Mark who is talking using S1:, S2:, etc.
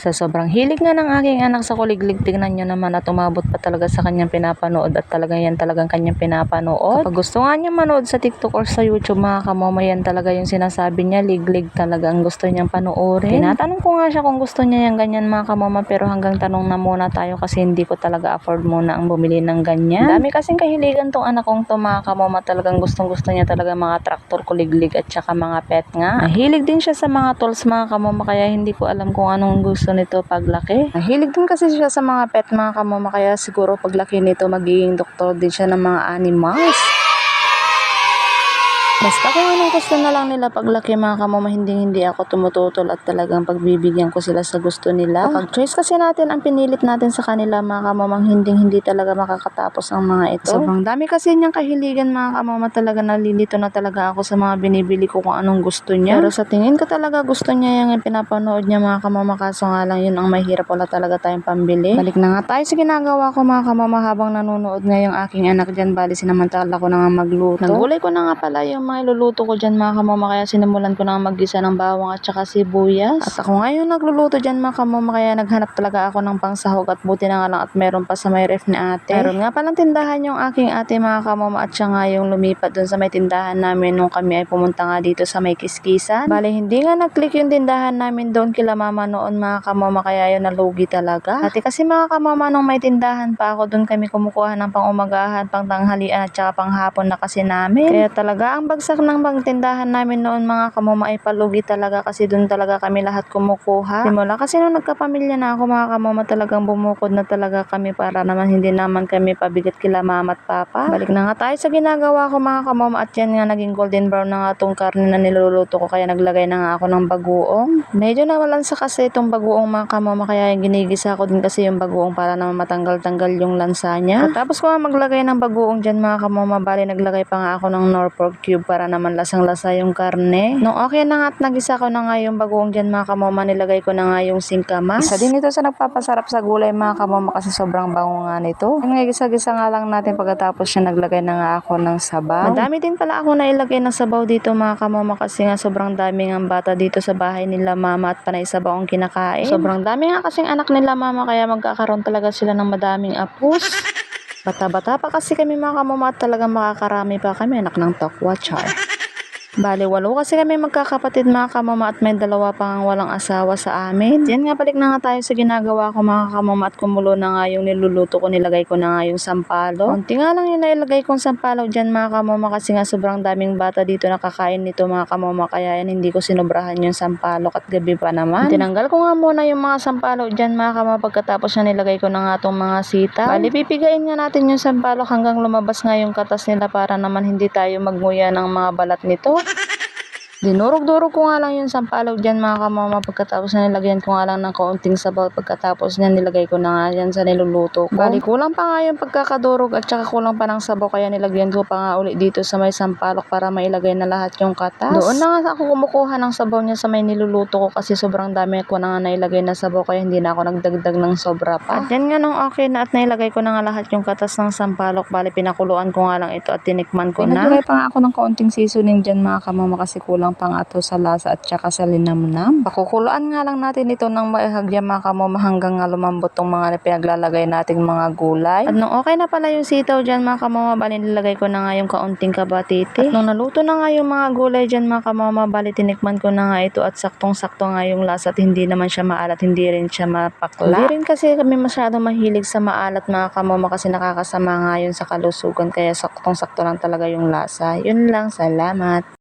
S1: Sa sobrang hilig nga ng aking anak sa kuliglig, tingnan nyo naman at umabot pa talaga sa kanyang pinapanood at talagang yan talagang kanyang pinapanood. Kapag gusto nga niya manood sa TikTok or sa YouTube mga kamoma, yan talaga yung sinasabi niya, liglig talaga ang gusto niyang panoorin. Tinatanong ko nga siya kung gusto niya yung ganyan mga kamoma, pero hanggang tanong na muna tayo kasi hindi ko talaga afford muna ang bumili ng ganyan. Dami kasing kahiligan tong anak kong to mga kamoma, talagang gustong gusto niya talaga mga traktor, kuliglig at saka mga pet nga. Mahilig din siya sa mga tools mga kamoma, kaya hindi ko alam kung anong gusto nito paglaki. Mahilig din kasi siya sa mga pet mga kamoma, kaya siguro paglaki nito magiging doktor din siya ng mga animals. Basta kung anong gusto na lang nila paglaki mga kamoma, hindi ako tumututol at talagang pagbibigyan ko sila sa gusto nila. Kapag choice kasi natin ang pinilit natin sa kanila mga kamoma, hindi talaga makakatapos ang mga ito. Sobrang dami kasi niyang kahiligan mga kamoma, talaga nalilito na talaga ako sa mga binibili ko kung anong gusto niya. Pero sa tingin ko talaga gusto niya yung pinapanood niya mga kamoma, kaso nga lang yun ang mahirap, wala talaga tayong pambili. Balik na nga tayo sa ginagawa ko mga kamoma habang nanonood nga yung aking anak dyan. Bali sinamantala ko na nga magluto. Nagulay ko na nga pala yung mga iluluto ko dyan mga kamoma, kaya sinimulan ko na maggisa ng bawang at saka sibuyas. At ako ngayon nagluluto dyan mga kamoma, kaya naghanap talaga ako ng pangsahog at buti na nga lang at meron pa sa may ref ni ate. Meron nga palang tindahan yung aking ate mga kamoma, at siya nga yung lumipat dun sa may tindahan namin nung kami ay pumunta nga dito sa may Kiskisan. Bale hindi nga nag-click yung tindahan namin doon kila mama noon mga kamoma, kaya yun nalugi talaga. Dati kasi mga kamoma nung may tindahan pa ako, doon kami kumukuha ng pang-umagahan, pang-tanghalian at saka pang-hapon na kasi namin. Kaya talaga ang bagsak ng tindahan namin noon mga kamoma ay palugi talaga, kasi doon talaga kami lahat kumukuha. Simula kasi nung nagkapamilya na ako mga kamoma, talagang bumukod na talaga kami para naman hindi naman kami pabigat kila mama at papa. Balik na nga tayo sa ginagawa ko mga kamoma, at yan nga naging golden brown na nga tong karne na niluluto ko, kaya naglagay na nga ako ng bagoong. Medyo nawalansa kasi itong bagoong mga kamoma, kaya ginigisa ko din kasi yung bagoong para naman matanggal-tanggal yung lansa niya. Tapos ko nga maglagay ng bagoong dyan mga kamoma, bali naglagay pa nga ako ng Norfolk cube para naman lasang-lasa yung karne. Nung okay na nga at nagisa ko na nga yung bagoong dyan mga kamoma, nilagay ko na nga yung singkamas. Isa din ito sa nagpapasarap sa gulay mga kamoma, kasi sobrang bango nga nito. Yung gisa-gisa nga lang natin, pagkatapos siya naglagay na nga ako ng sabaw. Madami din pala ako nailagay ng sabaw dito mga kamoma, kasi nga sobrang dami ng bata dito sa bahay nila mama at panay sabaw ang kinakain. Sobrang dami nga kasing anak nila mama, kaya magkakaroon talaga sila ng madaming apus. Bata-bata pa kasi kami mga kamoma at talagang makakarami pa kami, anak ng tokwa, char. Bale, 8 kasi kami magkakapatid mga kamama, at may 2 pang walang asawa sa amin. Yan nga, balik na nga tayo sa ginagawa ko mga kamama, at kumulo na nga yung niluluto ko, nilagay ko na nga yung sampalo. Konti nga lang yung nailagay kong sampalo dyan mga kamama, kasi nga sobrang daming bata dito nakakain nito mga kamama, kaya yan hindi ko sinobrahan yung sampalo at gabi pa naman. Tinanggal ko nga muna yung mga sampalo dyan mga kamama, pagkatapos na nilagay ko na nga tong mga sitaw. Bale, pipigain nga natin yung sampalo hanggang lumabas nga yung katas nila, para naman hindi tayo magnguya ng mga balat nito. Dinurog-durog ko nga lang yung sampalok dyan mga kamama, pagkatapos na nilagyan ko nga lang ng kaunting sabaw, pagkatapos na nilagay ko na nga yan sa niluluto ko. Bali kulang pa nga yung pagkakadurog at saka kulang pa ng sabaw, kaya nilagyan ko pa nga ulit dito sa may sampalok para mailagay na lahat yung katas. Doon na nga ako kumukuha ng sabaw niya sa may niluluto ko, kasi sobrang dami ko na nga nailagay na sabaw, kaya hindi na ako nagdagdag ng sobra pa. At yan nga nung okay na at nailagay ko na nga lahat yung katas ng sampalok, bali pinakuluan ko nga lang ito at tinikman ko na. Naglagay pa nga ako ng kaunting seasoning dyan mga kamama, kasi kulang pang ato sa lasa at saka sa linamnam. Pakukuluan nga lang natin ito ng maihagya mga kamama, hanggang nga lumambot tong mga pinaglalagay nating mga gulay. At nung okay na pala yung sitaw dyan mga kamama, bali nilagay ko na nga yung kaunting kabatiti. At nung naluto na nga yung mga gulay dyan mga kamama, bali tinikman ko na nga ito at saktong-sakto nga yung lasa, at hindi naman siya maalat, hindi rin siya mapakla. Hindi rin kasi kami masyadong mahilig sa maalat mga kamama, kasi nakakasama nga yun sa kalusugan, kaya saktong-sakto lang talaga yung lasa. Yun lang, salamat.